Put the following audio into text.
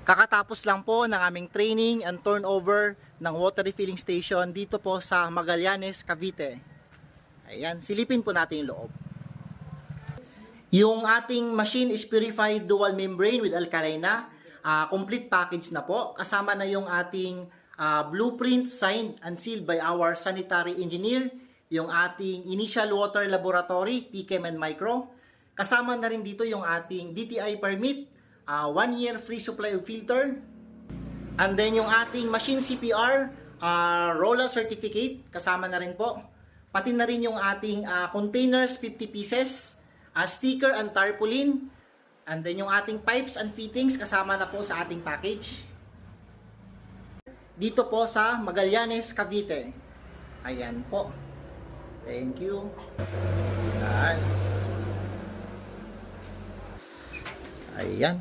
Kakatapos lang po ng aming training and turnover ng water refilling station dito po sa Magallanes, Cavite. Ayan, silipin po natin yung loob. Yung ating machine is purified dual membrane with alkalina. Complete package na po. Kasama na yung ating blueprint signed and sealed by our sanitary engineer. Yung ating initial water laboratory, PChem and Micro. Kasama na rin dito yung ating DTI permit, 1 year free supply of filter. And then yung ating machine CPR, ROLA certificate, kasama na rin po. Pati na rin yung ating containers, 50 pieces, sticker and tarpaulin. And then yung ating pipes and fittings, kasama na po sa ating package. Dito po sa Magallanes, Cavite. Ayan po. Thank you. Ayan. Ayan.